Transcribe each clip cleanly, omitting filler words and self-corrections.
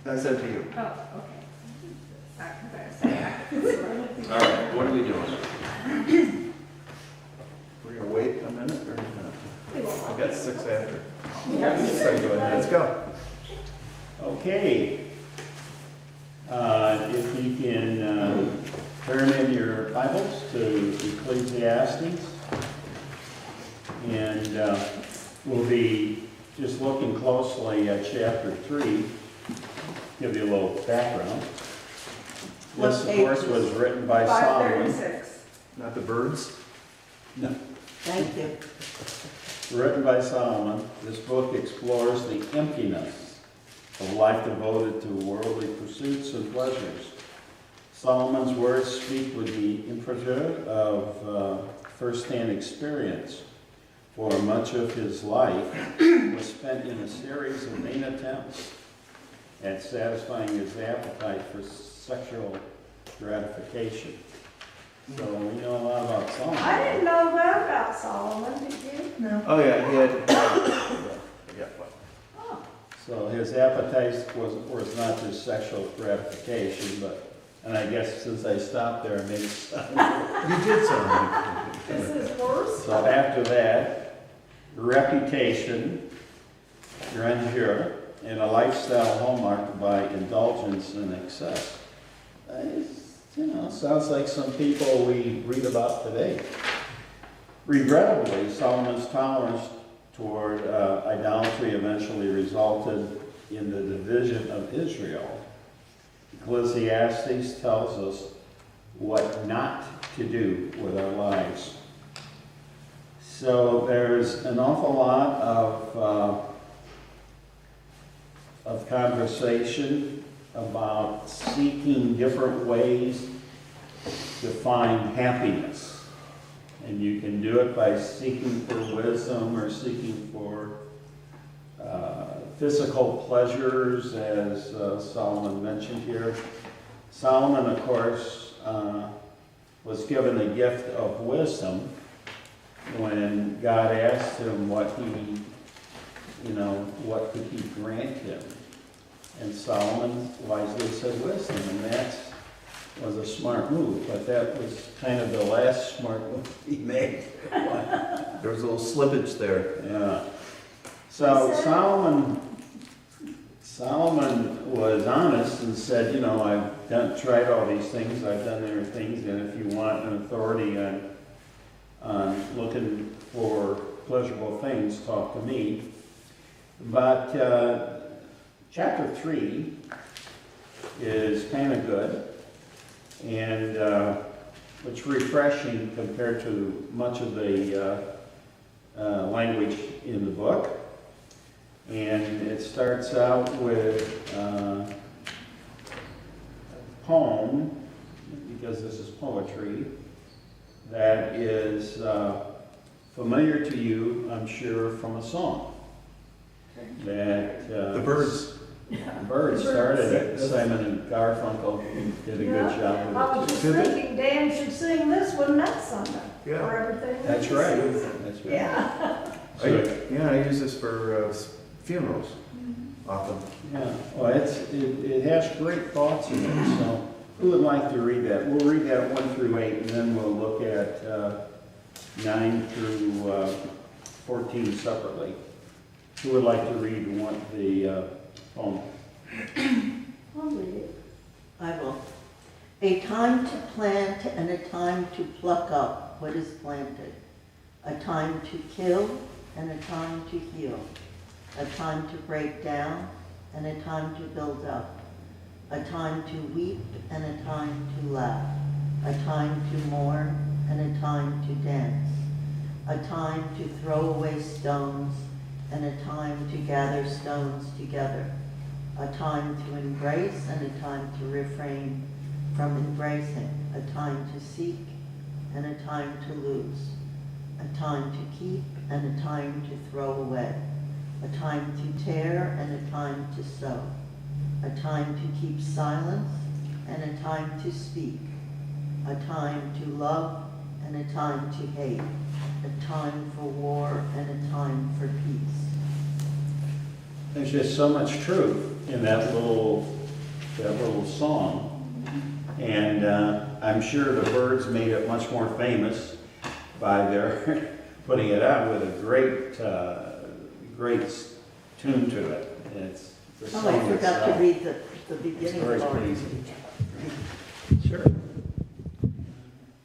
I said to you. Oh, okay. I better say that. All right, what are we doing? We're gonna wait a minute or not? We will. I got 6 after. Yes. So go ahead, let's go. Okay. If you can turn in your Bibles to Ecclesiastes, and we'll be just looking closely at chapter 3, give you a little background. This, of course, was written by Solomon. 536. Not the birds? No. Thank you. Written by Solomon, this book explores the emptiness of life devoted to worldly pursuits and pleasures. Solomon's words speak with the impetus of first-hand experience, for much of his life was spent in a series of vain attempts at satisfying his appetite for sexual gratification. So we know a lot about Solomon. I didn't know that about Solomon, did you? No. Oh, yeah, he had, yeah, what? Oh, So his appetite was not just sexual gratification, but, and I guess since I stopped there, maybe stop. You did something. this is worse? So after that, reputation, grandeur, and a lifestyle hallmarked by indulgence and excess. Sounds like some people we read about today. Regrettably, Solomon's tolerance toward idolatry eventually resulted in the division of Israel. Ecclesiastes tells us what not to do with our lives. So there's an awful lot of conversation about seeking different ways to find happiness. And you can do it by seeking for wisdom or seeking for physical pleasures, as Solomon mentioned here. Solomon, of course, was given the gift of wisdom when God asked him what could he grant him. And Solomon wisely said wisdom, and that was a smart move, but that was kind of the last smart move he made. There was a little slippage there. Yeah. So Solomon was honest and said, I've tried all these things, I've done other things, and if you want an authority on looking for pleasurable things, talk to me. But chapter 3 is kind of good, and it's refreshing compared to much of the language in the book. And it starts out with a poem, because this is poetry, that is familiar to you, I'm sure, from a song. That The birds. the Birds started it. Simon and Garfunkel did a good job I with was it. just Did they? thinking Dan should sing this one next Sunday. Yeah. For everything. That's that he right. sings. That's right. Yeah. So, I use this for funerals often. yeah. Well, it has great thoughts in it. So, who would like to read that? We'll read that 1 through 8, and then we'll look at 9 through 14 separately. Who would like to read the poem? I'll read it. I will. A time to plant and a time to pluck up what is planted. A time to kill and a time to heal. A time to break down and a time to build up. A time to weep and a time to laugh. A time to mourn and a time to dance. A time to throw away stones and a time to gather stones together. A time to embrace and a time to refrain from embracing. A time to seek and a time to lose. A time to keep and a time to throw away. A time to tear and a time to sow. A time to keep silence and a time to speak. A time to love and a time to hate. A time for war and a time for peace. There's just so much truth in that little that little song. And I'm sure the Byrds made it much more famous by their putting it out with a great tune to it. It's the Oh, song I forgot to itself. read the beginning It's very part. pleasing. Sure.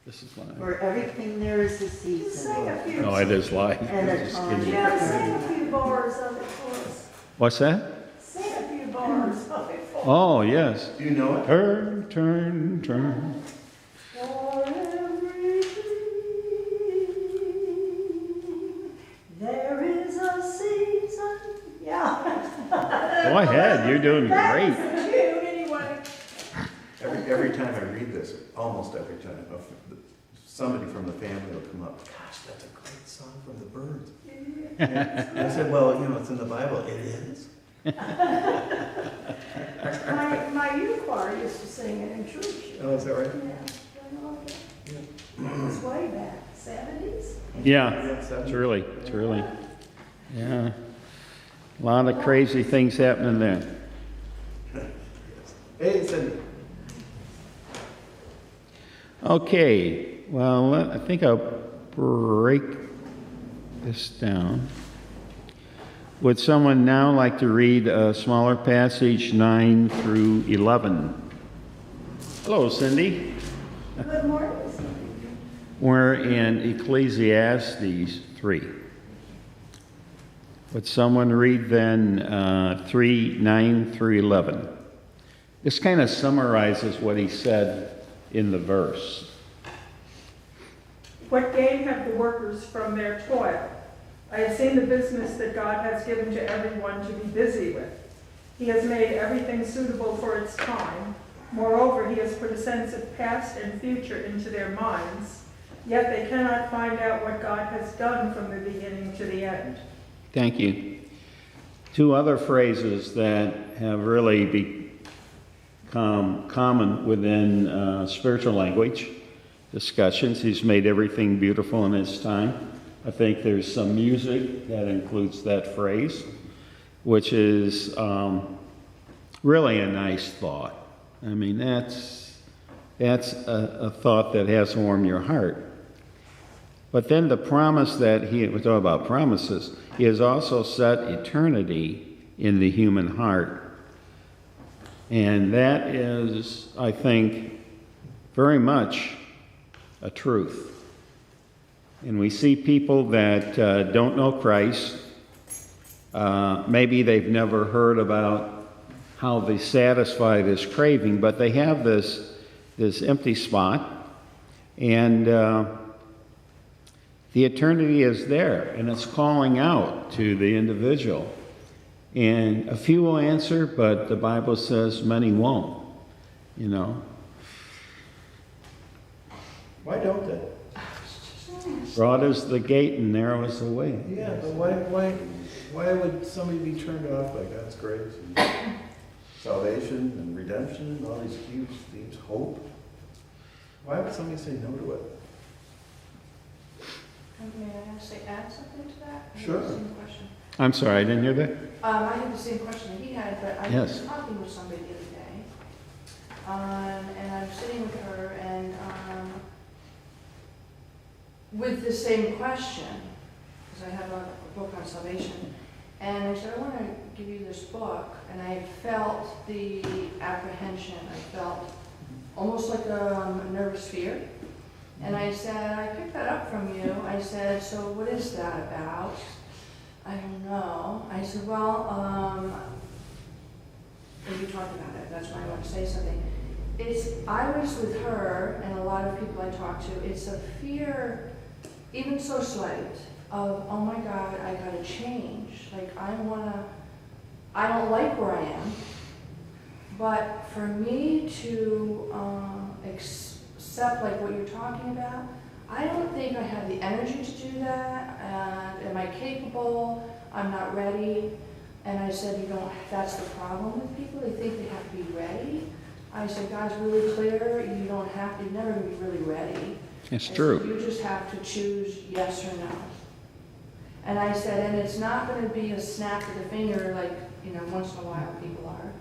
This is one. For everything there is a Just sing season a few. No, it is live. and a Just time. kidding. Jim, sing a few bars of it for us. What's that? Sing a few bars of it for us. Oh, yes. Do you know it? Turn, turn, turn. For every dream, there is a season. Yeah. Go ahead, you're doing That great. was the tune, anyway. Every time I read this, almost every time, somebody from the family will come up, gosh, that's a great song from the Byrds. And I said, well, you know, it's in the Bible. It is. My youth choir used to sing it in church. Oh, is that right? Yeah. It was way back, 70s. Yeah, It's it's really, yeah. A lot of crazy things happening there. Hey, Cindy. Okay, well, I think I'll break this down. Would someone now like to read a smaller passage, 9 through 11? Hello, Cindy. Good morning, Cindy. We're in Ecclesiastes 3. Would someone read then 3, 9 through 11? This kind of summarizes what he said in the verse. What gain have the workers from their toil? I have seen the business that God has given to everyone to be busy with. He has made everything suitable for its time. Moreover, he has put a sense of past and future into their minds, yet they cannot find out what God has done from the beginning to the end. Thank you. Two other phrases that have really become common within spiritual language discussions. He's made everything beautiful in his time. I think there's some music that includes that phrase, which is really a nice thought. I mean, that's a thought that has to warm your heart. But then the promise that we talk about promises, he has also set eternity in the human heart. And that is, I think, very much a truth. And we see people that don't know Christ. Maybe they've never heard about how they satisfy this craving, but they have this empty spot. And the eternity is there, and it's calling out to the individual. And a few will answer, but the Bible says many won't, you know. Why don't they? Broad is the gate and narrow is the way. Yeah, but why would somebody be turned off by God's grace and salvation and redemption and all these huge themes, hope? Why would somebody say no to it? May I actually add something to that? I have Sure. the same question. I'm sorry, I didn't hear that. I had the same question that he had, but I Yes. was talking with somebody the other day, and I was sitting with her, and with the same question, because I have a book on salvation, and I said, I want to give you this book, and I felt the apprehension, I felt almost like a nervous fear. And I said, I picked that up from you. I said, so what is that about? I don't know. I said, well, and we talked about it. That's why I want to say something. I was with her and a lot of people I talked to. It's a fear, even so slight, of, oh my God, I got to change. Like, I don't like where I am. But for me to accept like what you're talking about, I don't think I have the energy to do that, and am I capable? I'm not ready. And I said, that's the problem with people, they think they have to be ready. I said, God's really clear, you're never gonna be really ready. It's I true. said, you just have to choose yes or no. And I said, and it's not gonna be a snap of the finger like, once in a while people are.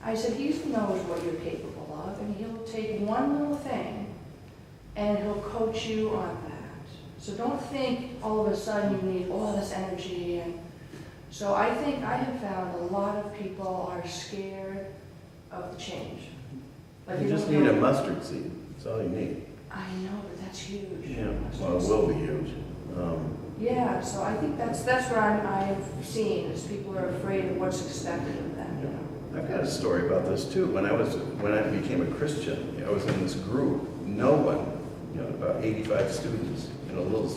I said, he knows what you're capable of, and he'll take one little thing and he'll coach you on that. So don't think all of a sudden you need all this energy. And so I think I have found a lot of people are scared of the change. Like You they just don't need a know- mustard seed, that's all you need. I know, but that's huge. Yeah, well, it will be huge. Yeah, so I think that's where I've seen is people are afraid of what's expected of them, you know. I've got a story about this too. When I became a Christian, I was in this group, no one, about 85 students in a little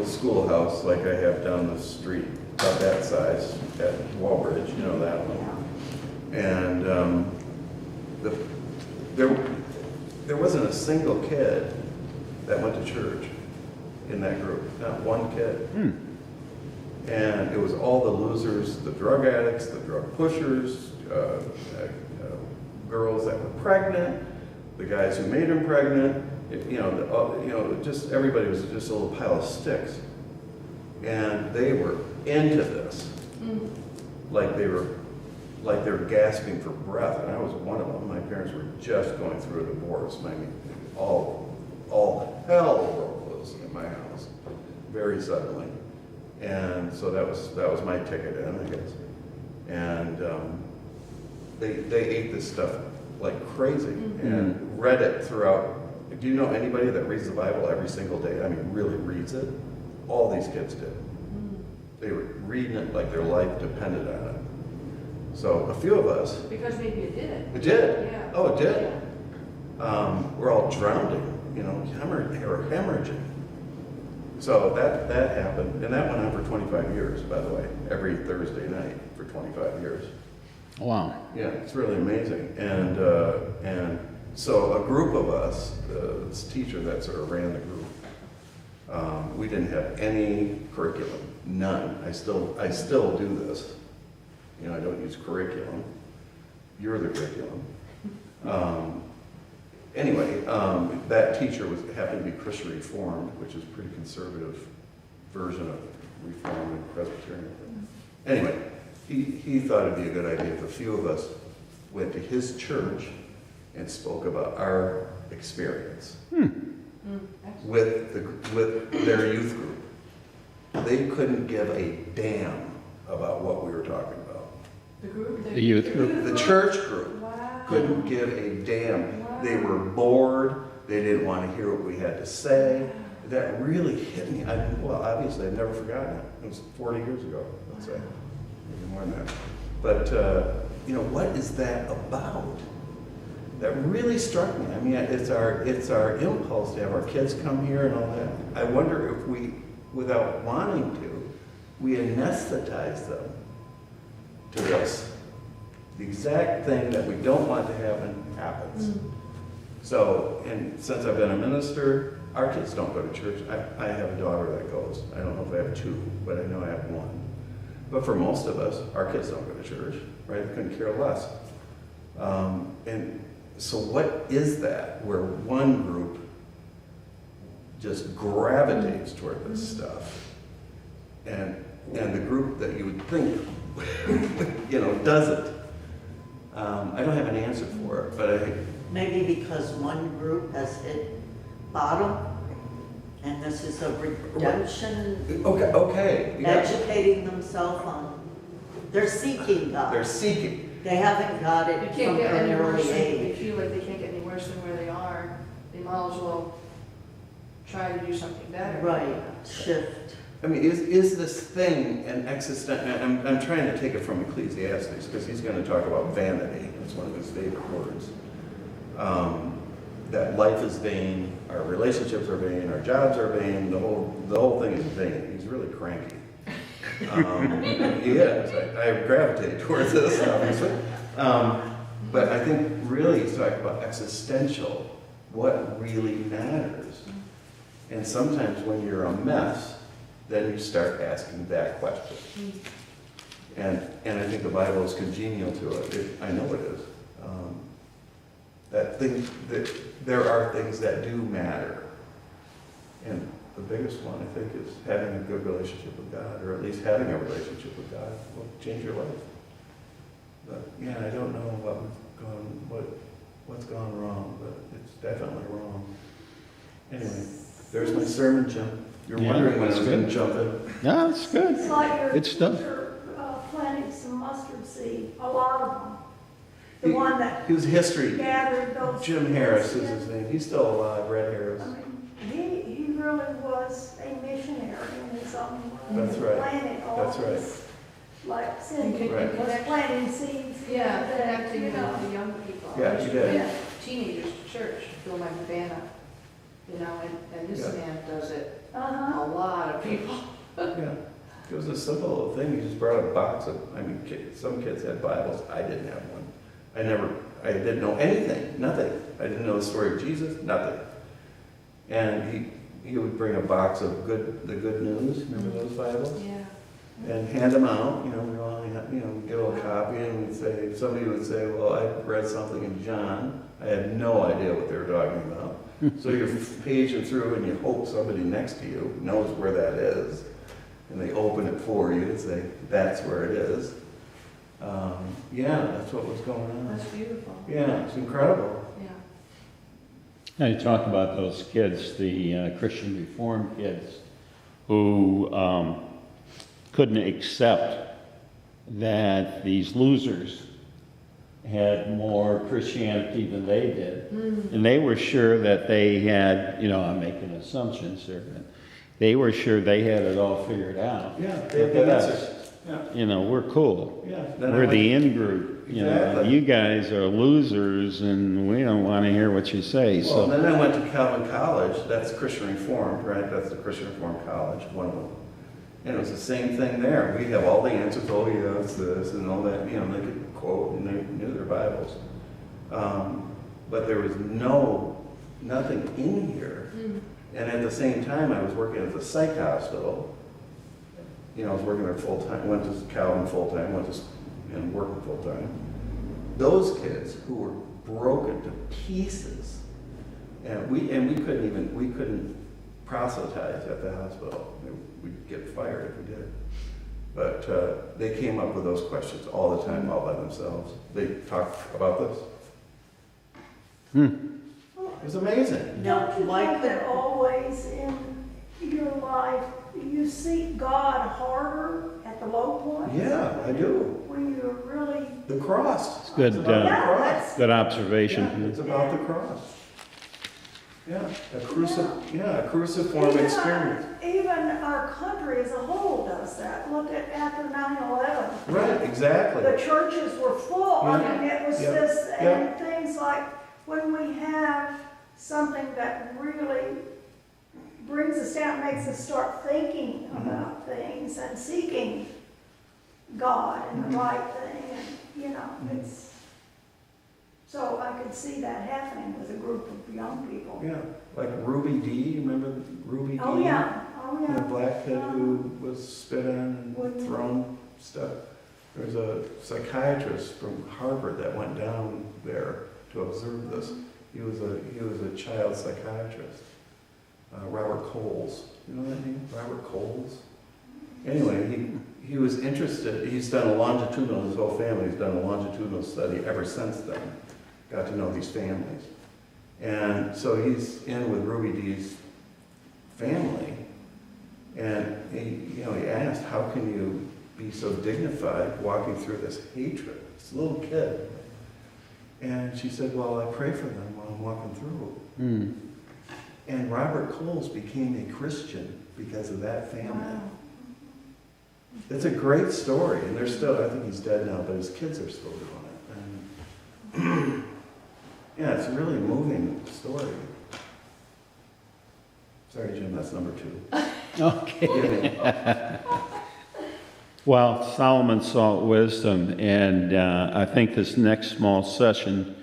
schoolhouse like I have down the street, about that size, at Walbridge, that one. And there wasn't a single kid that went to church in that group, not one kid. And it was all the losers, the drug addicts, the drug pushers, girls that were pregnant, the guys who made them pregnant, just everybody was just a little pile of sticks. And they were into this, like they were gasping for breath, and I was one of them. My parents were just going through a divorce. I mean, all hell broke loose in my house, very suddenly. And so that was my ticket in, I guess. And they ate this stuff like crazy and read it throughout. Do you know anybody that reads the Bible every single day? I mean, really reads it? All these kids did. They were reading it like their life depended on it. So a few of us. Because maybe it did. It did. Yeah. Oh, it did. We're all drowning, hemorrhaging. So that happened, and that went on for 25 years, by the way, every Thursday night for 25 years. Wow. Yeah, it's really amazing. And so a group of us, this teacher that sort of ran the group, we didn't have any curriculum, none. I still do this. I don't use curriculum. You're the curriculum. Anyway, that teacher happened to be Christian Reformed, which is a pretty conservative version of Reformed and Presbyterian. Anyway, he thought it'd be a good idea if a few of us went to his church and spoke about our experience with their youth group. They couldn't give a damn about what we were talking about. The group? The youth group? The church group Wow. couldn't give a damn. They were bored. They didn't want to hear what we had to say. That really hit me. Obviously, I've never forgotten it. It was 40 years ago, let's say. Maybe more than that. But, what is that about? That really struck me. I mean, it's our impulse to have our kids come here and all that. I wonder if we, without wanting to, we anesthetize them to this. The exact thing that we don't want to happen happens. So, and since I've been a minister, our kids don't go to church. I have a daughter that goes. I don't know if I have two, but I know I have one. But for most of us, our kids don't go to church, right? They couldn't care less. And so what is that where one group just gravitates toward this stuff, and the group that you would think, doesn't? I don't have an answer for it, but Maybe because one group has hit bottom, and this is a redemption, okay. Yeah. educating themselves on, they're seeking God. They're seeking. They haven't got it They from can't get an any worse. early They age. feel like they can't get any worse than where they are. They might as well try to do something better. Right, shift. I mean, is this thing an existential? I'm trying to take it from Ecclesiastes because he's going to talk about vanity. It's one of his favorite words. That life is vain, our relationships are vain, our jobs are vain. The whole thing is vain. He's really cranky. He is. I gravitate towards this, obviously. But I think really he's talking about existential, what really matters. And sometimes when you're a mess, then you start asking that question. And I think the Bible is congenial to it. I know it is. That there are things that do matter. And the biggest one, I think, is having a good relationship with God, or at least having a relationship with God will change your life. But, yeah, I don't know what's gone wrong, but it's definitely wrong. Anyway, there's my sermon, Jim. You're Yeah, wondering when I that's was gonna good. jump in. No, it's good. It's like It's done. you're planting some mustard seed, a lot of them. The one that He was history. gathered those. Jim Harris is his name. He's still alive, Red Harris. I mean, he really was a missionary in his own way. That's right. Planted all That's right. this, like Cindy Right. was planting seeds. Yeah, that, connecting you with know. the young people. Yeah, I used you to did. bring teenagers to church, fill my van up, you know, and this Yeah. man does it, a Uh-huh. lot of people. Yeah. It was a simple little thing. He just brought a box of, some kids had Bibles. I didn't have one. I didn't know anything, nothing. I didn't know the story of Jesus, nothing. And he would bring a box of the good news, remember those Bibles? Yeah. And hand them out, we'd all, we'd get a little copy and we'd say, somebody would say, well, I read something in John. I had no idea what they were talking about. So you're paging through and you hope somebody next to you knows where that is. And they open it for you and say, that's where it is. Yeah, that's what was going on. That's beautiful. Yeah, it's incredible. Yeah. Now you talk about those kids, the Christian Reformed kids, who couldn't accept that these losers had more Christianity than they did. And they were sure that they had, I'm making assumptions here, but they were sure they had it all figured out. Yeah, they have Look the at answer. us. Yeah, We're cool. yeah. Then I We're went- the in group. Exactly. You guys are losers and we don't want to hear what you say, Well, so. then I went to Calvin College. That's Christian Reformed, right? That's the Christian Reformed College, one of them. And it was the same thing there. We have all the answers. Oh, yeah, it's this and all that. They could quote and they knew their Bibles. But there was nothing in here. And at the same time, I was working at the psych hospital. I was working there full time. Went to Calvin full time. Went to working full time. Those kids who were broken to pieces, and we couldn't proselytize at the hospital. We'd get fired if we did. But they came up with those questions all the time, all by themselves. They talked about this. It was amazing. Don't you Why think could- that always in your life, you seek God harder at the low points? Yeah, I do. When you're really, The cross. It's good, It's about the yeah, cross. that's, Good Yeah, observation. it's about the cross. Yeah, a cruciform experience. even our country as a whole does that. Look at after 9/11. Right, exactly. The churches were full. I mean, it was Yeah. this, Yeah. and things like when we have something that really brings us down, makes us start thinking Mm-hmm. about things and seeking God and the right thing, and, Mm-hmm. it's, so I could see that happening with a group of young people. Yeah, like Ruby D, you remember Ruby D? Oh, yeah, oh, yeah. The black kid who was spit on Wouldn't- and thrown stuff. There's a psychiatrist from Harvard that went down there to observe this. He was a child psychiatrist. Robert Coles. You know that name? Robert Coles? Anyway, he was interested. He's done a longitudinal, his whole family's done a longitudinal study ever since then. Got to know these families. And so he's in with Ruby D's family. And he asked, how can you be so dignified walking through this hatred? This little kid. And she said, well, I pray for them while I'm walking through. And Robert Coles became a Christian because of that family. Wow. It's a great story, and they're still, I think he's dead now, but his kids are still doing it. And yeah, it's a really moving story. Sorry, Jim, that's number 2. Okay. Forgive me. Well, Solomon sought wisdom, and I think this next small section,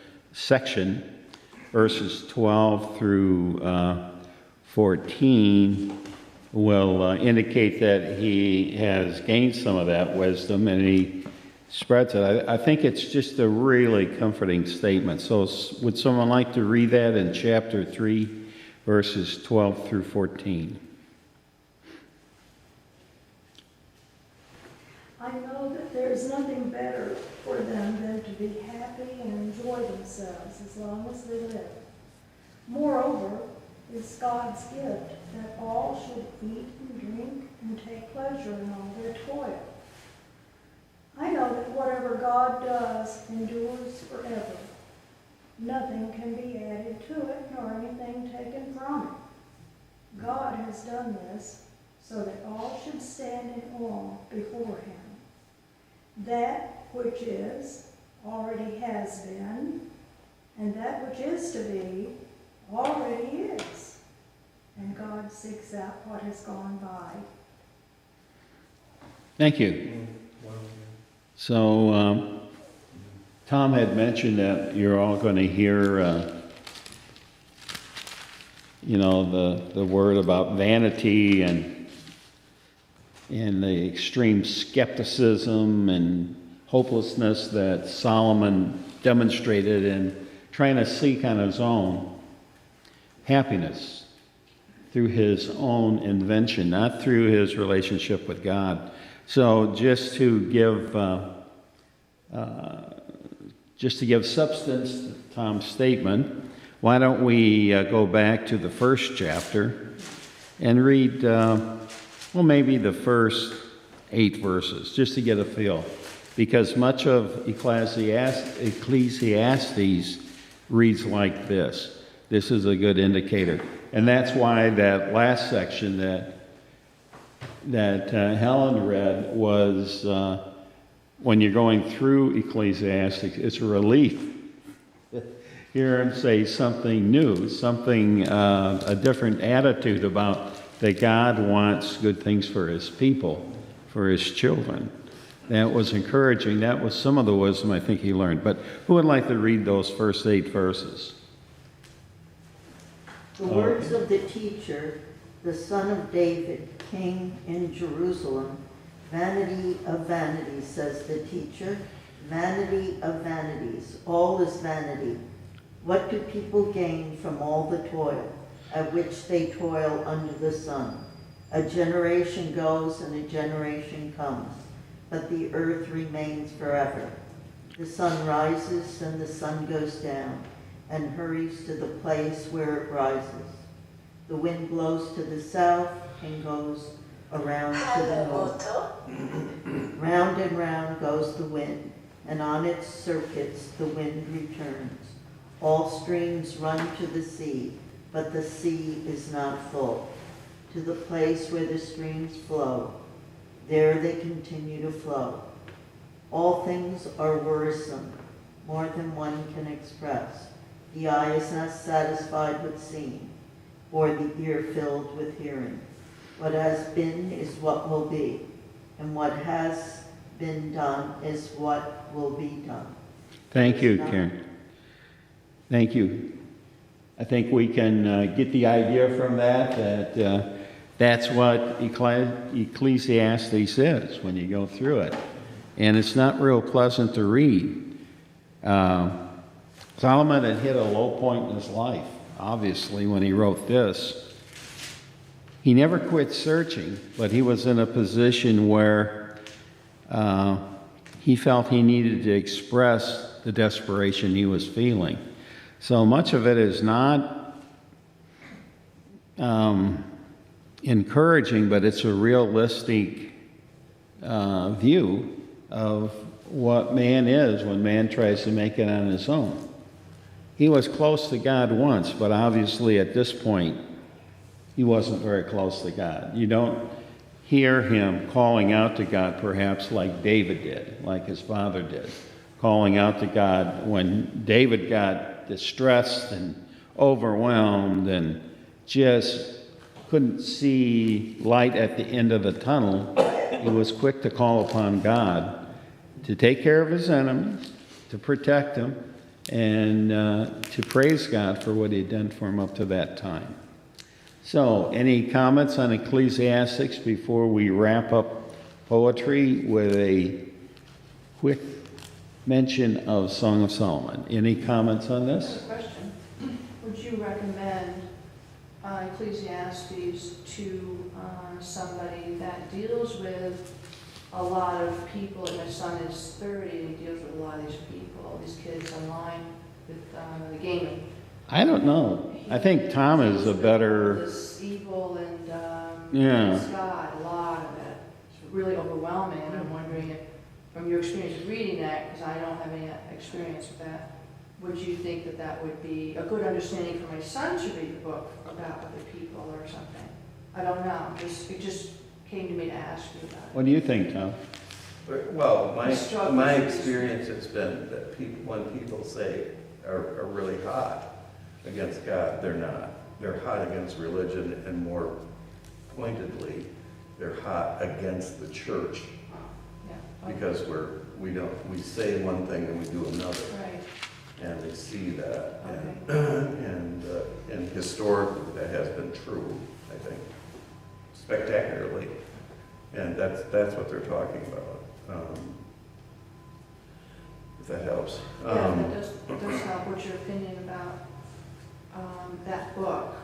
verses 12 through 14, will indicate that he has gained some of that wisdom, and he spreads it. I think it's just a really comforting statement. So would someone like to read that in chapter 3, verses 12 through 14? I know that there's nothing better for them themselves as long as they live. Moreover, it's God's gift that all should eat and drink and take pleasure in all their toil. I know that whatever God does endures forever. Nothing can be added to it, nor anything taken from it. God has done this so that all should stand in awe before him. That which is already has been, and that which is to be already is. And God seeks out what has gone by. Thank you. So, Tom had mentioned that you're all going to hear, the word about vanity and the extreme skepticism and hopelessness that Solomon demonstrated in trying to seek on his own happiness through his own invention, not through his relationship with God. So just to give substance to Tom's statement, why don't we go back to the first chapter and read, maybe the first 8 verses, just to get a feel. Because much of Ecclesiastes reads like this. This is a good indicator. And that's why that last section that Helen read was, when you're going through Ecclesiastes, it's a relief to hear him say something new, a different attitude about that God wants good things for his people, for his children. That was encouraging. That was some of the wisdom I think he learned. But who would like to read those first 8 verses? The words of the teacher, the son of David, king in Jerusalem. Vanity of vanities, says the teacher. Vanity of vanities. All is vanity. What do people gain from all the toil at which they toil under the sun? A generation goes and a generation comes, but the earth remains forever. The sun rises and the sun goes down and hurries to the place where it rises. The wind blows to the south and goes around to the north. Round and round goes the wind, and on its circuits the wind returns. All streams run to the sea, but the sea is not full. To the place where the streams flow, there they continue to flow. All things are wearisome, more than one can express. The eye is not satisfied with seeing, or the ear filled with hearing. What has been is what will be, and what has been done is what will be done. Thank you, Karen. Thank you. I think we can get the idea from that that's what Ecclesiastes is when you go through it. And it's not real pleasant to read. Solomon had hit a low point in his life, obviously, when he wrote this. He never quit searching, but he was in a position where he felt he needed to express the desperation he was feeling. So much of it is not encouraging, but it's a realistic view of what man is when man tries to make it on his own. He was close to God once, but obviously at this point, he wasn't very close to God. You don't hear him calling out to God perhaps like David did, like his father did, calling out to God when David got distressed and overwhelmed and just couldn't see light at the end of the tunnel. He was quick to call upon God to take care of his enemies, to protect him, and to praise God for what he'd done for him up to that time. So, any comments on Ecclesiastes before we wrap up poetry with a quick mention of Song of Solomon? Any comments on I this? have a question. Would you recommend Ecclesiastes to somebody that deals with a lot of people, and my son is 30, and he deals with a lot of these people, these kids online? the gaming. I don't know. I think Tom is a better, This evil and Yeah. against God, a lot of it. It's really overwhelming, and I'm wondering if, from your experience of reading that, because I don't have any experience with that, would you think that that would be a good understanding for my son to read the book about other people or something? I don't know. It just came to me to ask you about it. what do you think, Tom? Well, The struggle my is- experience has been that when people say are really hot against God, they're not. They're hot against religion, and more pointedly, they're hot against the church, Yeah. because we say one thing and we do another, Right. and they see that. Okay. And historically, that has been true, I think, spectacularly. And that's what they're talking about, if that helps. Yeah, that does help. What's your opinion about that book?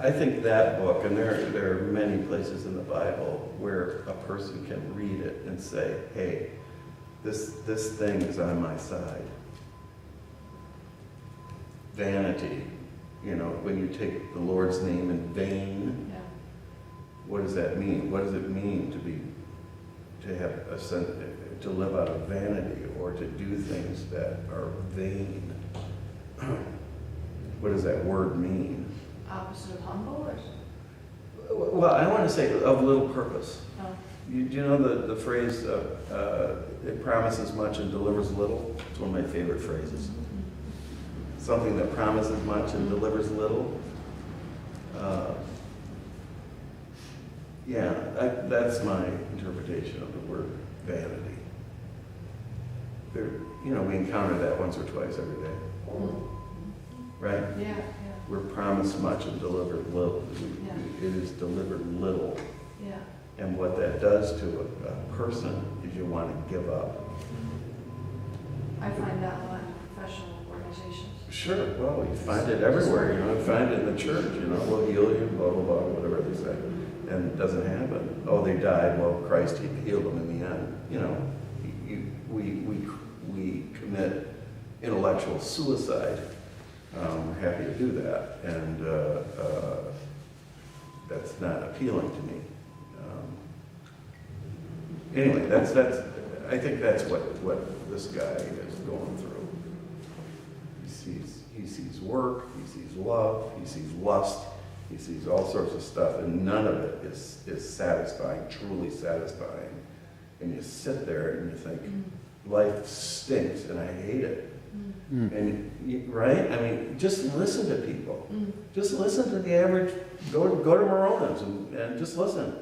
I think that book, and there are many places in the Bible where a person can read it and say, hey, this thing is on my side. Vanity, when you take the Lord's name in vain, Yeah. what does that mean? What does it mean to have a sense, to live out of vanity, or to do things that are vain? What does that word mean? Opposite of humble, or? Well, I want to say of little purpose. No. Do you know the phrase, it promises much and delivers little? It's one of my favorite phrases. Something that promises much and delivers little. Yeah, that's my interpretation of the word vanity. We encounter that once or twice every day, right? Yeah, We're promised much and delivered little. Yeah. It is delivered little. yeah. And what that does to a person is you want to give up. I find that a lot in professional organizations. Sure, well, you find it everywhere, you find it in the church, we'll heal you, blah, blah, blah, whatever they say. And it doesn't happen. Oh, they died, well, Christ healed them in the end. We commit intellectual suicide. We're happy to do that, and that's not appealing to me. Anyway, I think that's what this guy is going through. He sees work, he sees love, he sees lust, he sees all sorts of stuff, and none of it is satisfying, truly satisfying. And you sit there and you think, life stinks and I hate it. And right? I mean, just listen to people. Just listen to the average, go to Moronas and just listen.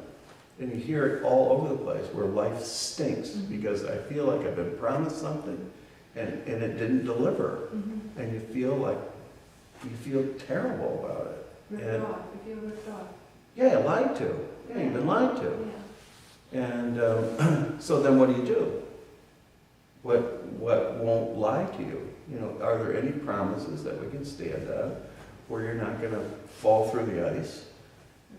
And you hear it all over the place where life stinks because I feel like I've been promised something and it didn't deliver. And you feel terrible about it. Ripped off. You feel ripped off. Yeah, lied to. Yeah, you've been lied to. Yeah. And so then what do? What won't lie to you? Are there any promises that we can stand on where you're not going to fall through the ice?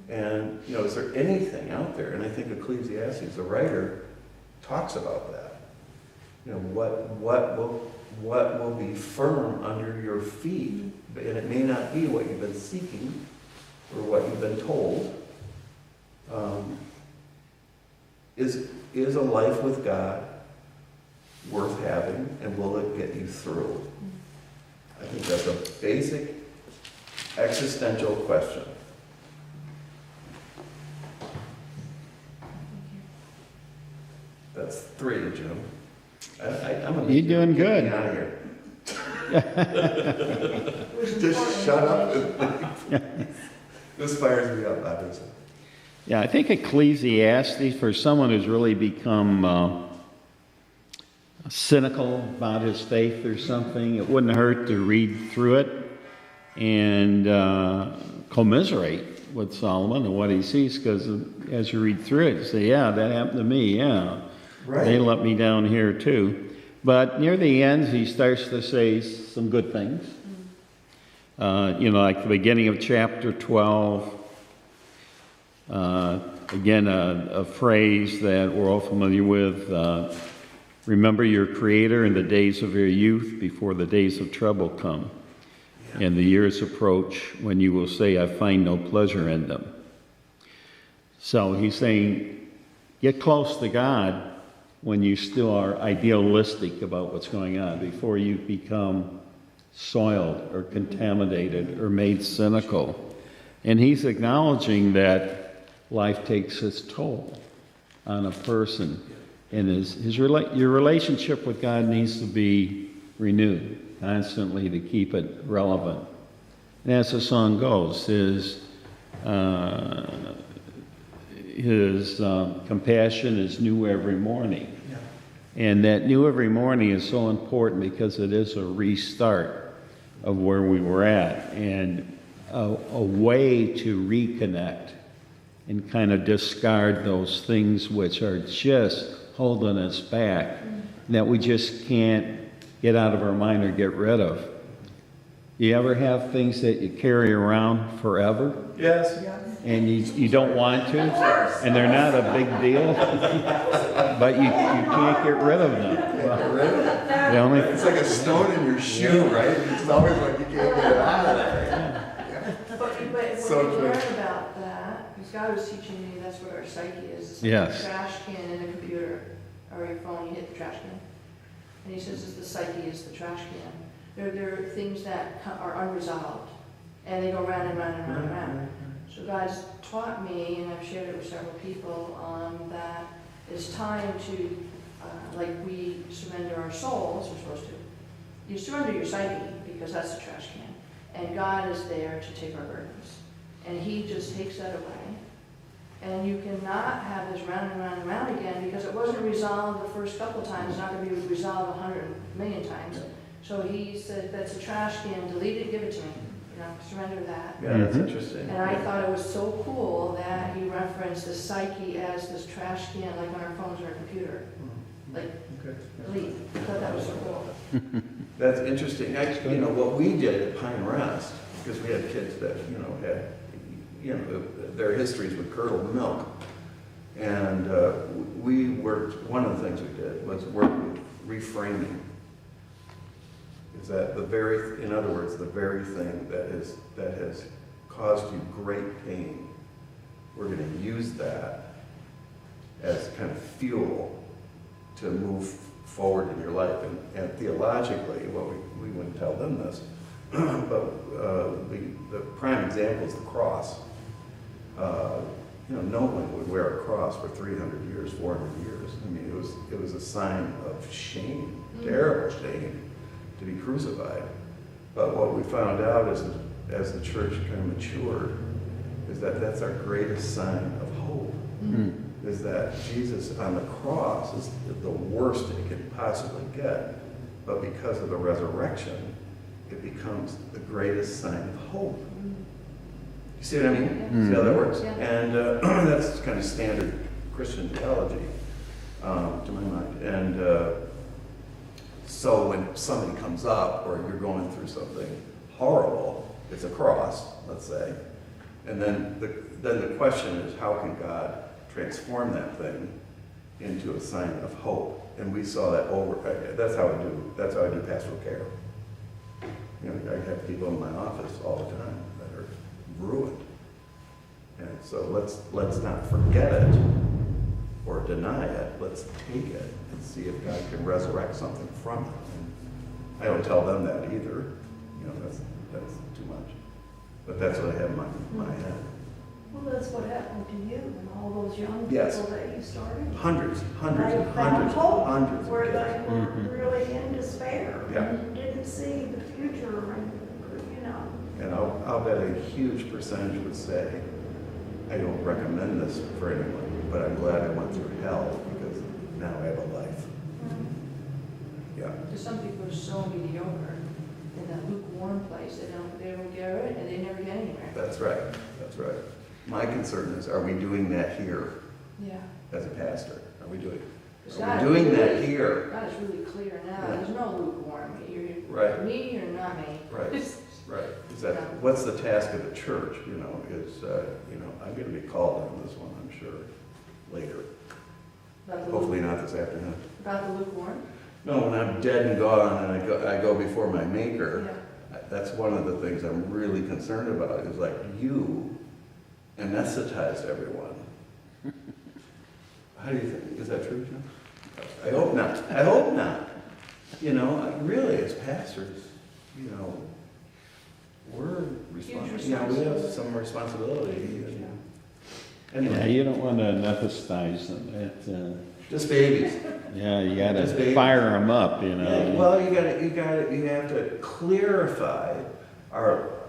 And, is there anything out there? And I think Ecclesiastes, the writer, talks about that. What will be firm under your feet? And it may not be what you've been seeking or what you've been told. Is a life with God worth having, and will it get you through? I think that's a basic existential question. That's 3, Jim. I'm gonna You're doing get me good. out of here. It was Just important shut up. information. This fires me up, obviously. Yeah, I think Ecclesiastes, for someone who's really become cynical about his faith or something, it wouldn't hurt to read through it and commiserate with Solomon and what he sees, because as you read through it, you say, yeah, that happened to me, yeah. Right. They let me down here too. But near the end, he starts to say some good things. Like the beginning of chapter 12, again, a phrase that we're all familiar with, Remember your Creator in the days of your youth before the days of trouble come, and the years approach when you will say, I find no pleasure in them. So he's saying, get close to God when you still are idealistic about what's going on, before you become soiled or contaminated or made cynical. And he's acknowledging that life takes its toll on a person, and your relationship with God needs to be renewed constantly to keep it relevant. And as the song goes, his compassion is new every morning. And that new every morning is so important because it is a restart of where we were at, and a way to reconnect and kind of discard those things which are just holding us back, that we just can't get out of our mind or get rid of. You ever have things that you carry around forever? Yes. And you don't want to, and they're not a big deal, but you can't get rid of them. The only It's like a stone in your shoe, right? It's always like you can't get it out of there. But what So we true. learn about that, because God was teaching me that's what our psyche is. It's like Yes. a trash can in a computer or your phone, you hit the trash can. And he says it's the psyche is the trash can. There are things that are unresolved, and they go round and round and round and round. So God's taught me, and I've shared it with several people, that it's time to, like we surrender our souls, we're supposed to. You surrender your psyche, because that's the trash can. And God is there to take our burdens. And he just takes that away. And you cannot have this round and round and round again, because it wasn't resolved the first couple times. It's not going to be resolved 100 million times. So he said, that's a trash can, delete it, give it to me. You know, surrender that. Yeah, that's interesting. And I thought it was so cool that he referenced the psyche as this trash can, like on our phones or our computer. Like, Okay. delete. I thought that was so cool. That's interesting. Actually, what we did at Pine Rest, because we had kids that, had, their histories with curdled milk. And we worked, one of the things we did was work with reframing. Is that in other words, the very thing that has caused you great pain, we're going to use that as kind of fuel to move forward in your life. And theologically, we wouldn't tell them this, but the prime example is the cross. No one would wear a cross for 300 years, 400 years. I mean, it was a sign of shame, terrible shame, to be crucified. But what we found out is, as the church kind of matured, is that that's our greatest sign of hope. Is that Jesus on the cross is the worst it could possibly get, but because of the resurrection, it becomes the greatest sign of hope. You see what I mean? See how that works? Yeah. And that's kind of standard Christian theology, to my mind. And so when something comes up, or you're going through something horrible, it's a cross, let's say, and then the question is, how can God transform that thing into a sign of hope? And we saw that that's how I do pastoral care. I have people in my office all the time that are ruined. And so let's not forget it or deny it. Let's take it and see if God can resurrect something from it. And I don't tell them that either. That's too much. But that's what I have in my head. Well, that's what happened to you and all those young people Yes. that you started. Hundreds They and found hundreds hope of where kids. they were really in despair Yeah. and didn't see the future and, And I'll bet a huge percentage would say, I don't recommend this for anyone, but I'm glad I went through hell because now I have a life. Yeah. Because some people are so mediocre in that lukewarm place, they don't get it, and they never get anywhere. That's right. My concern is, are we doing that here Yeah. as a pastor? Are we doing that here? God is really clear now. Yeah. There's no lukewarm. You're Right. me or not me. Right. Right. Is that what's the task of the church? I'm going to be called on this one, I'm sure, later. About the Hopefully not this afternoon. About the lukewarm? No, when I'm dead and gone and I go before my Maker, Yeah. that's one of the things I'm really concerned about, is like, you anesthetized everyone. How do you think? Is that true, John? I hope not. I hope not. You know, really, as pastors, you know, we're responsible. You know, we have some responsibility. Yeah, Anyway, you don't want to anesthetize them. just babies. Yeah, you Just gotta babies. fire them up, you Yeah, know. well, you have to clarify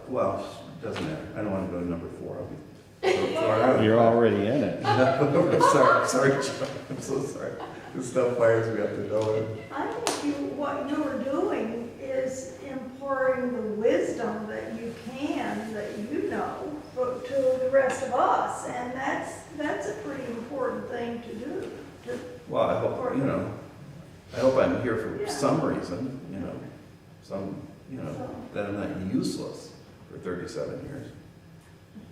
well, doesn't matter. I don't want to go to number 4. I'll be far out. You're already in it. I'm sorry, John. I'm so sorry. This stuff fires me up the door. I think what you are doing is imparting the wisdom that you can, that you know, to the rest of us, and that's a pretty important thing to do. Well, I hope, you know, I hope I'm here for Yeah. some reason, you know, that I'm not useless for 37 years.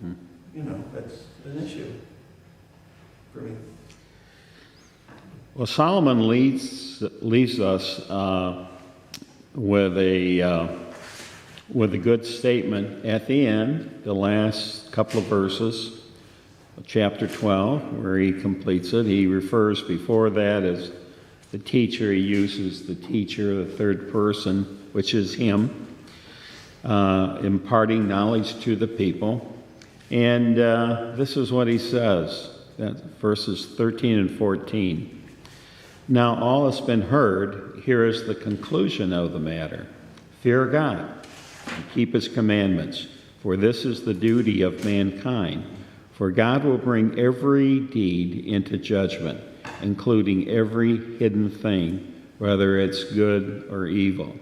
Mhm. You know, that's an issue for me. Well, Solomon leaves us with a good statement at the end, the last couple of verses of chapter 12, where he completes it. He refers before that as the teacher. He uses the teacher, the third person, which is him, imparting knowledge to the people. And this is what he says, verses 13 and 14. Now all has been heard. Here is the conclusion of the matter. Fear God and keep his commandments, for this is the duty of mankind. For God will bring every deed into judgment, including every hidden thing, whether it's good or evil.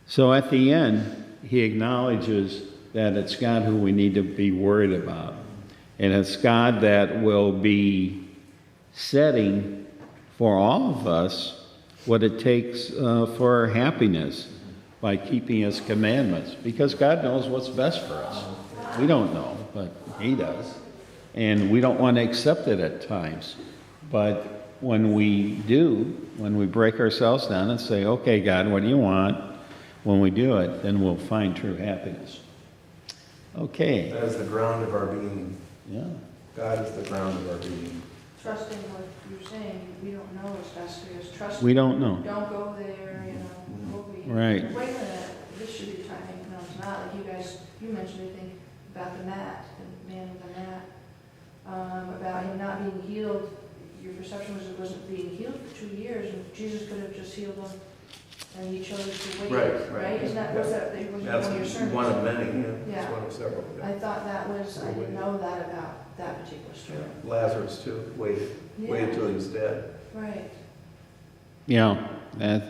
So at the end, he acknowledges that it's God who we need to be worried about. And it's God that will be setting for all of us what it takes for our happiness by keeping his commandments. Because God knows what's best for us. We don't know, but he does. And we don't want to accept it at times. But when we do, when we break ourselves down and say, okay, God, what do you want? When we do it, then we'll find true happiness. Okay. That is the ground of our being. Yeah. God is the ground of our being. Trusting what you're saying, we don't know what's best for us. Trust. We don't know. Don't go there, you know. Hope we- Right. Wait a minute, this should be the time. No, it's not. Like you mentioned, I think, about the mat, the man with the mat, about him not being healed. Your perception was it wasn't being healed for 2 years, and Jesus could have just healed him, and he chose to wait. Right. Isn't that, was that was That's one of your sermons? one of many, yeah. Yeah. It's one of several. I thought that was, I didn't know that about that particular story. Yeah. Lazarus too, waited Yeah. till he was dead. Right. Yeah, that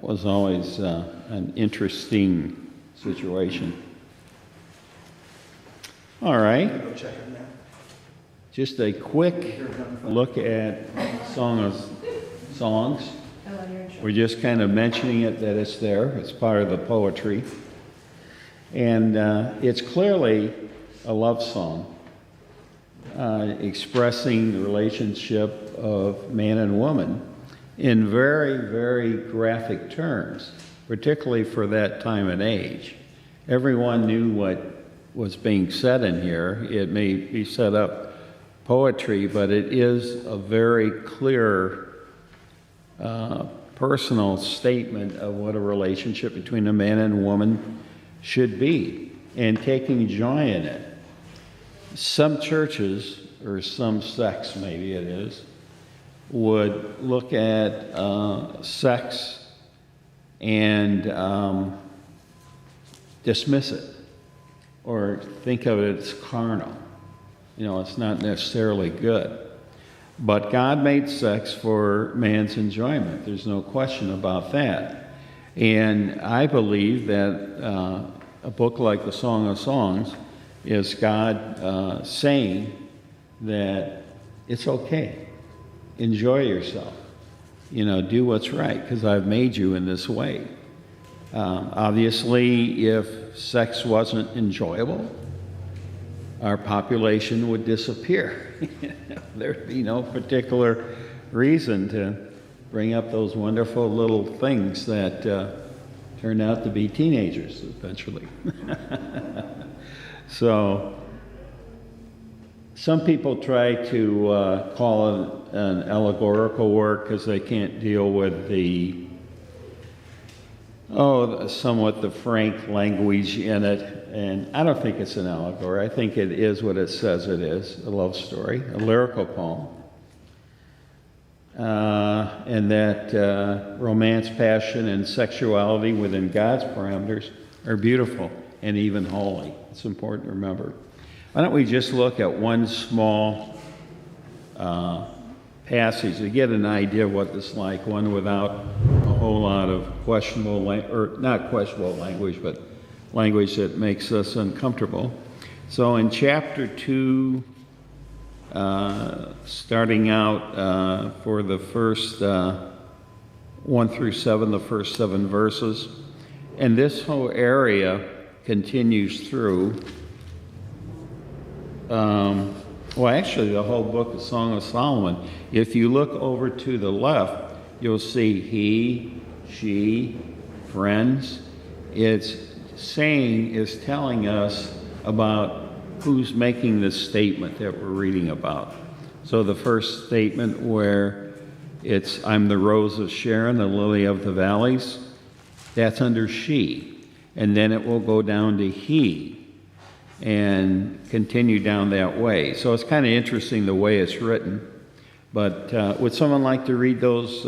was always an interesting situation. All right, Go check on that. just a quick look at Song of Songs. Ellen, you're in charge. We're just kind of mentioning it, that it's there. It's part of the poetry. And it's clearly a love song, expressing the relationship of man and woman in very, very graphic terms, particularly for that time and age. Everyone knew what was being said in here. It may be set up poetry, but it is a very clear personal statement of what a relationship between a man and a woman should be, and taking joy in it. Some churches, or some sects maybe it is, would look at sex and dismiss it, or think of it as carnal. You know, it's not necessarily good. But God made sex for man's enjoyment. There's no question about that. And I believe that a book like the Song of Songs is God saying that it's okay. Enjoy yourself. You know, do what's right, because I've made you in this way. Obviously, if sex wasn't enjoyable, our population would disappear. There'd be no particular reason to bring up those wonderful little things that turned out to be teenagers eventually. So some people try to call it an allegorical work because they can't deal with the somewhat the frank language in it. And I don't think it's an allegory. I think it is what it says it is, a love story, a lyrical poem. And that romance, passion, and sexuality within God's parameters are beautiful and even holy. It's important to remember. Why don't we just look at one small passage to get an idea of what this is like, one without a whole lot of questionable, or not questionable language, but language that makes us uncomfortable. So in chapter 2, starting out for the first 1 through 7, the first 7 verses, and this whole area continues through. Well, actually, the whole book of Song of Solomon. If you look over to the left, you'll see he, she, friends. It's telling us about who's making this statement that we're reading about. So the first statement where it's, I'm the rose of Sharon, the lily of the valleys, that's under she. And then it will go down to he and continue down that way. So it's kind of interesting the way it's written. But would someone like to read those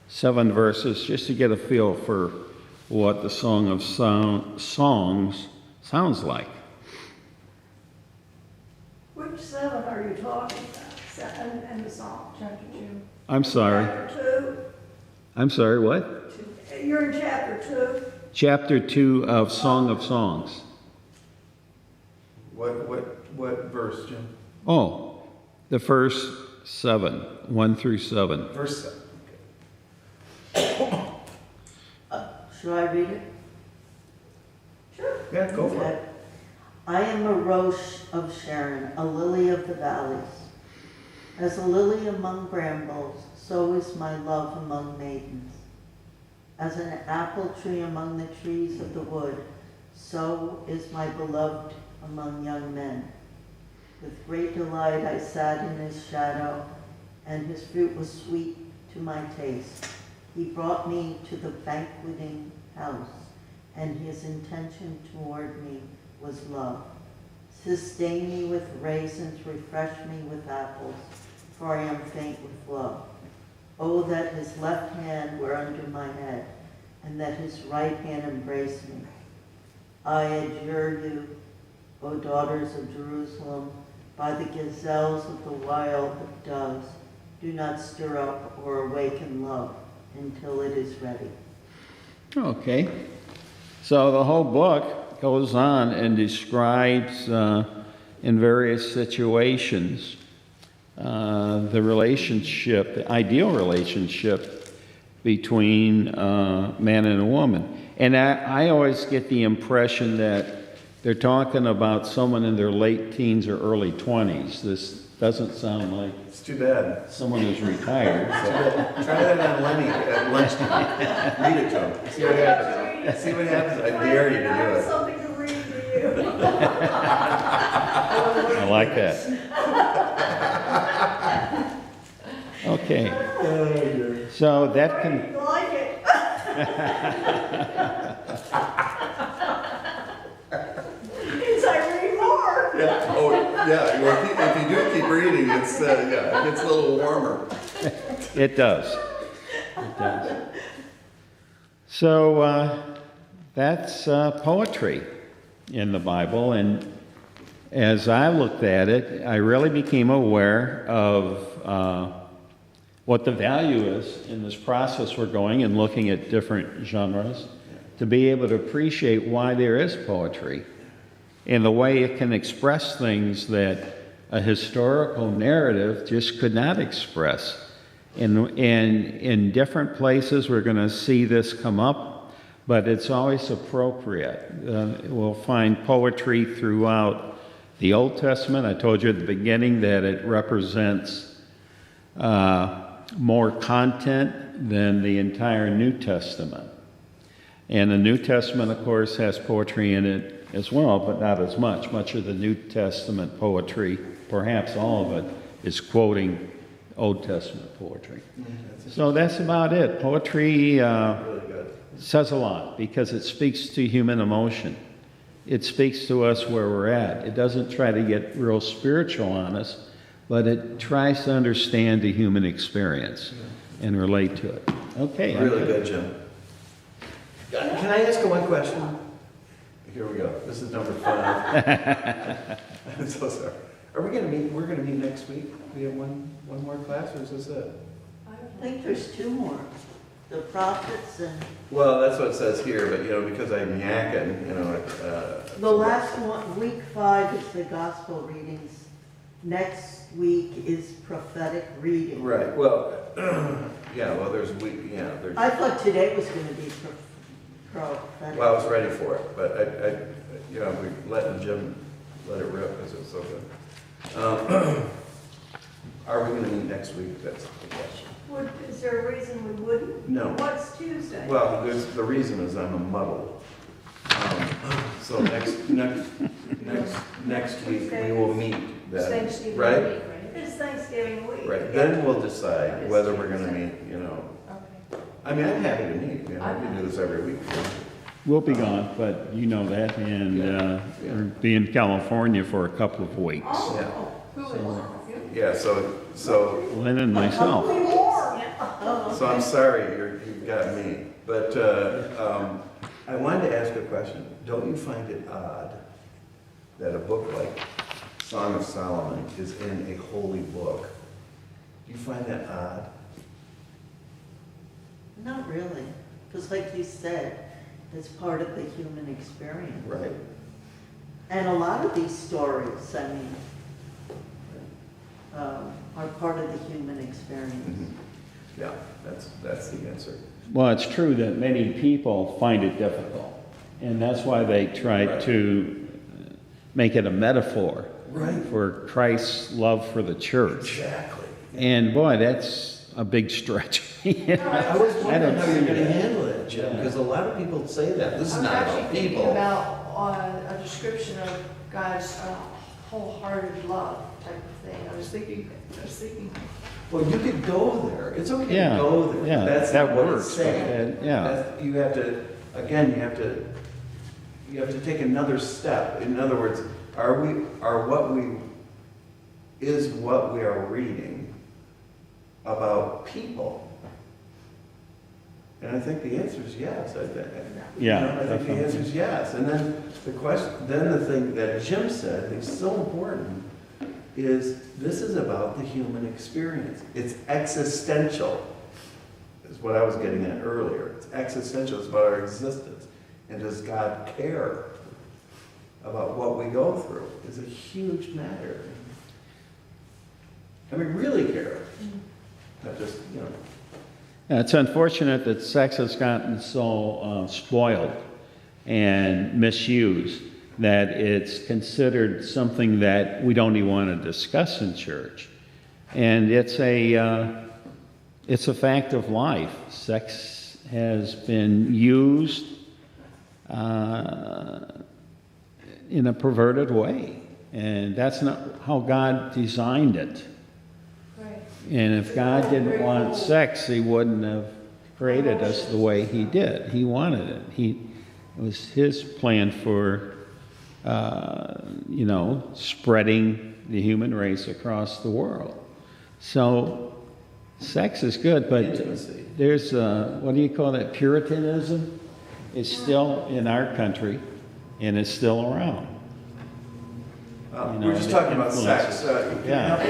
7 verses just to get a feel for what the Song of Songs sounds like? Which 7 are you talking about? 7 and the Psalm, chapter 2. I'm sorry. Chapter I'm sorry, what? 2. You're in chapter 2. Chapter 2 of Song of Songs. What verse, Jim? Oh, the first 7, 1 through 7. Verse 7. Should I read it? Sure. Yeah, go for it. I am a rose of Sharon, a lily of the valleys. As a lily among brambles, so is my love among maidens. As an apple tree among the trees of the wood, so is my beloved among young men. With great delight I sat in his shadow, and his fruit was sweet to my taste. He brought me to the banqueting house, and his intention toward me was love. Sustain me with raisins, refresh me with apples, for I am faint with love. Oh, that his left hand were under my head, and that his right hand embrace me. I adjure you, O daughters of Jerusalem, by the gazelles of the wild doves, do not stir up or awaken love until it is ready. Okay. So the whole book goes on and describes in various situations the relationship, the ideal relationship between man and a woman. And I always get the impression that they're talking about someone in their late teens or early 20s. This doesn't sound like It's too bad. someone who's retired. So. Try that on Lenny at lunchtime. Read it to him. See what happens. See what happens. I dare you to I have do it. something to read to you. I like that. Okay. So that can. You like it? Means I read more. Yeah. Oh, yeah. Well, if you do keep reading, it's yeah, it gets a little warmer. It does. It does. So that's poetry in the Bible, and as I looked at it, I really became aware of what the value is in this process we're going and looking at different genres to be able to appreciate why there is poetry and the way it can express things that a historical narrative just could not express. And in different places, we're going to see this come up, but it's always appropriate. We'll find poetry throughout The Old Testament, I told you at the beginning that it represents more content than the entire New Testament. And the New Testament, of course, has poetry in it as well, but not as much. Much of the New Testament poetry, perhaps all of it, is quoting Old Testament poetry. So that's about it. Poetry Really good. says a lot because it speaks to human emotion. It speaks to us where we're at. It doesn't try to get real spiritual on us, but it tries to understand the human experience and relate to it. Okay. Really good, Jim. Can I ask you one question? Here we go. This is number 5. I'm so sorry. Are we gonna meet, we're gonna meet next week? We have one more class, or is this it? I think there's 2 more. The prophets and, Well, that's what it says here, but, because I'm yakking, the last one, week 5 is the gospel readings. Next week is prophetic reading. Right, well, there's there's, I thought today was going to be prophetic. well, I was ready for it, but we letting Jim let it rip because it's so good. Are we gonna meet next week? That's the question. Is there a reason we wouldn't? No. What's Tuesday? Well, the reason is I'm a muddle. So next week, we will meet It's then, Thanksgiving right? week, right? It's Thanksgiving week. Right, then we'll decide whether we're gonna meet, Okay. I mean, I'm happy to meet, we do this every week. We'll be gone, but you know that, and we'll be in California for a couple of weeks. Yeah, Who is? yeah, so Lynn and myself. So I'm sorry, you've got me. But I wanted to ask a question. Don't you find it odd that a book like Song of Solomon is in a holy book? Do you find that odd? Not really, because like you said, it's part of the human experience. Right. And a lot of these stories, I mean, are part of the human experience. Mhm. Yeah, that's the answer. Well, it's true that many people find it difficult, and that's why they try Right. to make it a metaphor Right. for Christ's love for the church. Exactly. And boy, that's a big stretch. I was I wondering don't how see you're gonna that. handle it, Jim, Yeah. because a lot of people say that. This is I was not actually about thinking people. about a description of God's wholehearted love type of thing. I was thinking, Well, you could go there. It's okay Yeah, to go there. yeah, That's that not what works, it's saying. but, yeah. You have to, again, you have to take another step. In other words, what we are reading about people? And I think the answer is yes. I think the definitely. answer is yes. And then the thing that Jim said, I think is so important, is this is about the human experience. It's existential, is what I was getting at earlier. It's existential, it's about our existence. And does God care about what we go through? It's a huge matter. I mean, really care. Not just, It's unfortunate that sex has gotten so spoiled and misused that it's considered something that we don't even want to discuss in church. And it's a fact of life. Sex has been used in a perverted way, and that's not how God designed it. right. And if God didn't want sex, He wouldn't have created us the way He did. He wanted it. It was His plan for, spreading the human race across the world. So, sex is good, but Intimacy. there's, what do you call that, Puritanism? It's still in our country, and it's still around. we're just the talking about sex. influences. Can you help me?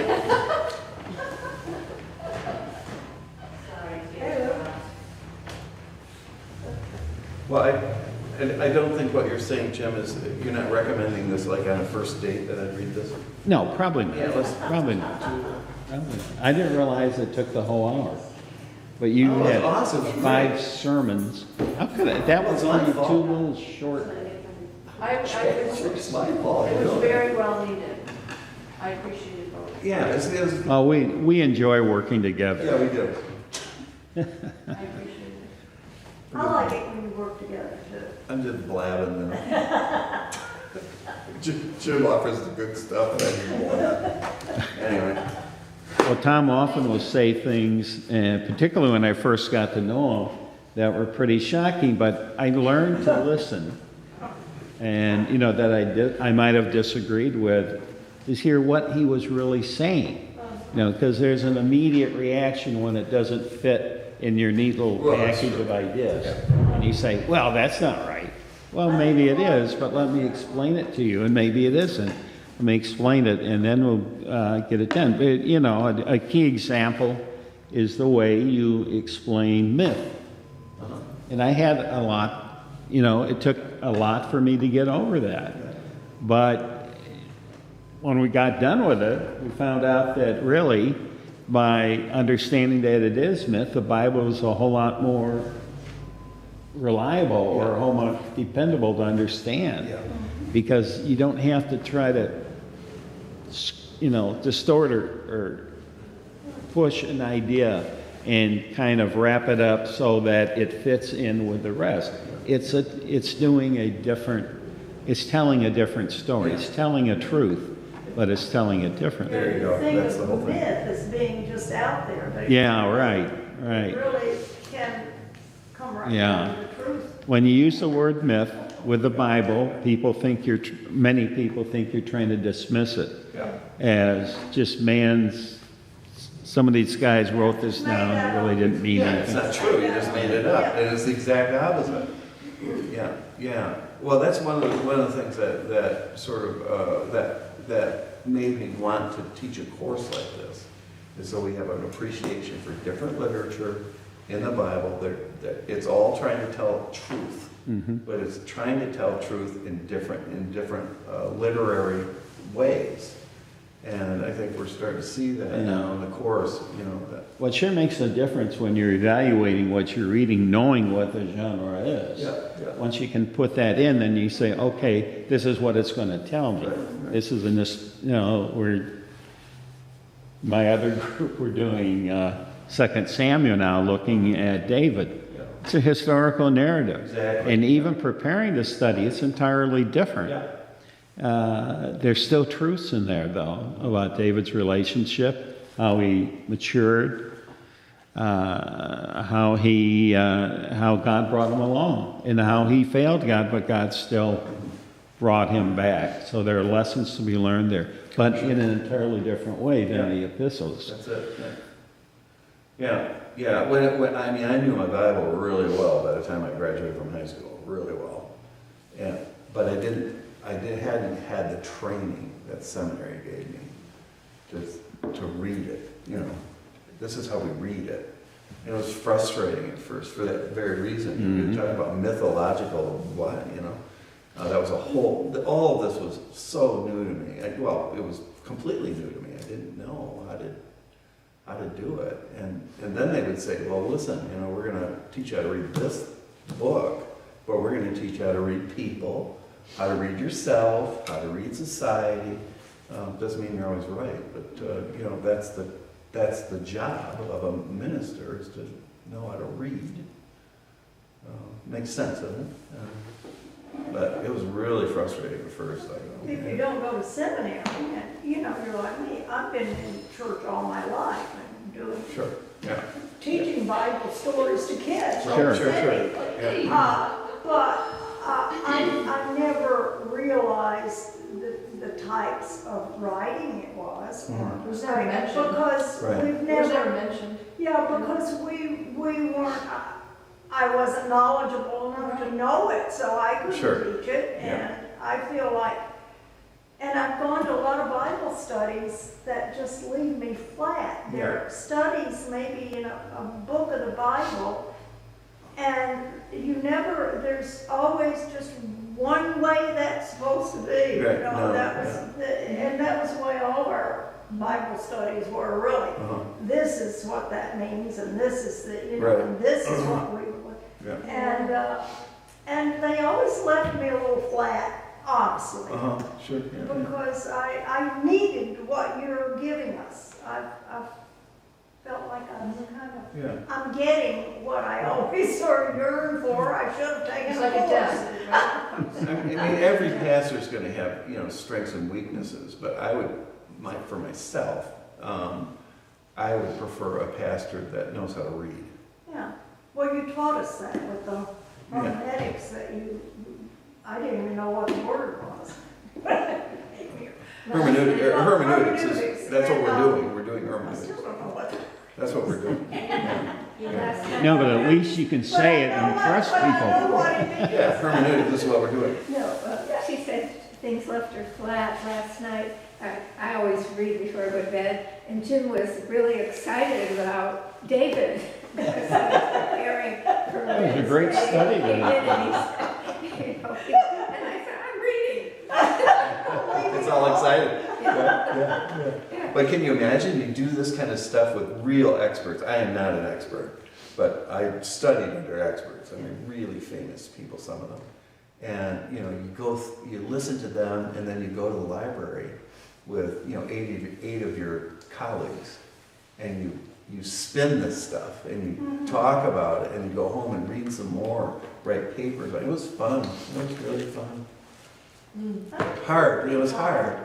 Well, I don't think what you're saying, Jim, is you're not recommending this like on a first date that I'd read this? No, probably not. Yeah, let's- Probably not. Probably not. I didn't realize it took the whole hour. But you Oh, had awesome. 5 sermons. How could I? That was It's my only fault. 2 little short It's my fault. It was very well needed. I appreciated both. Yeah, it's, Oh, we enjoy working together. yeah, we do. I appreciate it. I like it when we work together too. I'm just blabbing now. Jim offers the good stuff and I need more. Anyway, Well, Tom often will say things, and particularly when I first got to know him, that were pretty shocking, but I learned to listen. And, you know, that I might have disagreed with, is hear what he was really saying. You know, because there's an immediate reaction when it doesn't fit in your neat little Well, that's package true. of ideas. And you say, well, that's not right. Well, maybe it is, but let me explain it to you, and maybe it isn't. Let me explain it, and then we'll get it done. But, you know, a key example is the way you explain myth. And I had a lot, you know, it took a lot for me to get over that. But when we got done with it, we found out that really, by understanding that it is myth, the Bible is a whole lot more reliable or a whole lot dependable to understand. yeah. Because you don't have to try to, you know, distort or push an idea and kind of wrap it up so that it fits in with the rest. It's doing a different, it's telling a different story. It's telling a truth, but it's telling it differently. There you go. Think That's the whole of thing. myth as being just out there, but Yeah, right, it right. really can come right Yeah. down to the truth. When you use the word myth with the Bible, many people think you're trying to dismiss it Yeah. as just some of these guys wrote this down and really didn't mean Yeah, it's anything. not true, you just made it up, and it's the exact opposite. Yeah, yeah. Well, that's one of the things that sort of, that made me want to teach a course like this, is so we have an appreciation for different literature in the Bible. It's all trying to tell truth, but it's trying to tell truth in different literary ways. And I think we're starting to see that now in the course, you know, that. Well, it sure makes a difference when you're evaluating what you're reading, knowing what the genre is. Yeah, yeah. Once you can put that in, then you say, okay, this is what it's going to tell me. Right. This is in this, you know, my other group, we're doing 2 Samuel now, looking at David. Yeah. It's a historical narrative. Exactly. And even preparing to study, it's entirely different. Yeah. There's still truths in there, though, about David's relationship, how he matured, how God brought him along, and how he failed God, but God still brought him back. So there are lessons to be learned there, but in an entirely different way than the epistles. That's it. Yeah, yeah. When I mean, I knew my Bible really well by the time I graduated from high school, really well. Yeah, but I hadn't had the training that seminary gave me to read it. You know, this is how we read it. And it was frustrating at first for that very reason. You're talking about mythological what, you know. That was all of this was so new to me. Well, it was completely new to me. I didn't know how to do it. And then they would say, well, listen, you know, we're going to teach you how to read this book, but we're going to teach you how to read people, how to read yourself, how to read society. Doesn't mean you're always right, but you know, that's the job of a minister, is to know how to read. Makes sense, doesn't it? But it was really frustrating at first. If you don't go to seminary, and you know, you're like me, I've been in church all my life and doing, Sure. Yeah. teaching Bible stories to kids. Sure. Sure. Yeah. But I never realized the types of writing it was. It was never mentioned. Because Right. we've It was never never, mentioned. yeah, because we weren't, I wasn't knowledgeable enough to know it, so I couldn't Sure. teach it. And I feel like, and I've gone to a lot of Bible studies that just leave me flat. They're studies maybe in a book of the Bible, and there's always just one way that's supposed to be. Right. You know, No, and that was the way all of our Bible studies were really. This is what that means, and this is Right. and this is what we. Yeah. And they always left me a little flat. honestly. Sure, yeah. Because I needed what you're giving us. I felt like Yeah. I'm getting what I always sort of yearned for. I should have taken It's a like a course. test, right? I mean, every pastor's gonna have, strengths and weaknesses, but I would, for myself, I would prefer a pastor that knows how to read. Yeah, well, you taught us that with the hermeneutics that I didn't even know what the word was. Hermeneutics is, that's what we're and, doing, we're doing I hermeneutics. still don't know what. That's what we're doing. Yeah, No, but at least you can say it and impress But I know people. what it is. yeah, hermeneutics is what we're doing. No, she said things left her flat last night. I always read before I go to bed, and Jim was really excited about David. Preparing for It was a great study He did, today. and I said, I'm reading. It's all exciting. Yeah. But can you imagine, you do this kind of stuff with real experts? I am not an expert, but I studied under experts. I mean, really famous people, some of them. And, you listen to them, and then you go to the library with, 8 of your colleagues, and you spin this stuff, and you talk about it, and you go home and read some more, write papers. It was fun. It was really fun. Hard. It was hard.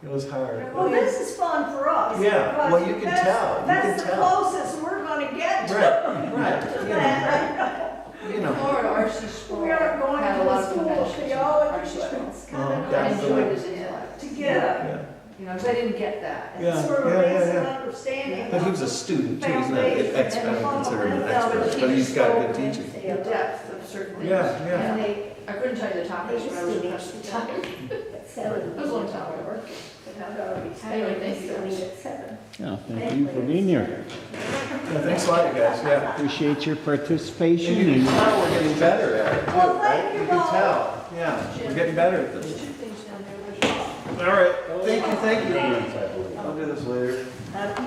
It was hard. Well, this is fun for us. Yeah, because well, you can that's- tell, you That's can the tell. closest we're gonna get to Right. that. Florida, R.C. Sproul We aren't going had a to lot the of school of conventions. theology, R.C. but Sproul. it's kind of Yeah. I nice enjoyed his intellect. to get Yeah. Because I didn't get that. Yeah. sort of basic understanding. But he was a student too. He's not an expert. I don't consider him an expert, but he's got good teaching. The depth of certain things. Yeah, yeah. And they, I couldn't tell you the topics, but I was impressed with the time. at 7. It was a long time ago. But now they're already Anyway, tired, they thank you, still guys. leave at 7. Yeah, thank you for being here. Yeah, thanks a lot, you guys. Yeah. Appreciate your And participation you can and tell we're getting better at it. Well, too, thank right? you, You can Bob. tell. Yeah, we're getting better at There's this. two things down there. There's All right. Thank you. I'll do this later. Happy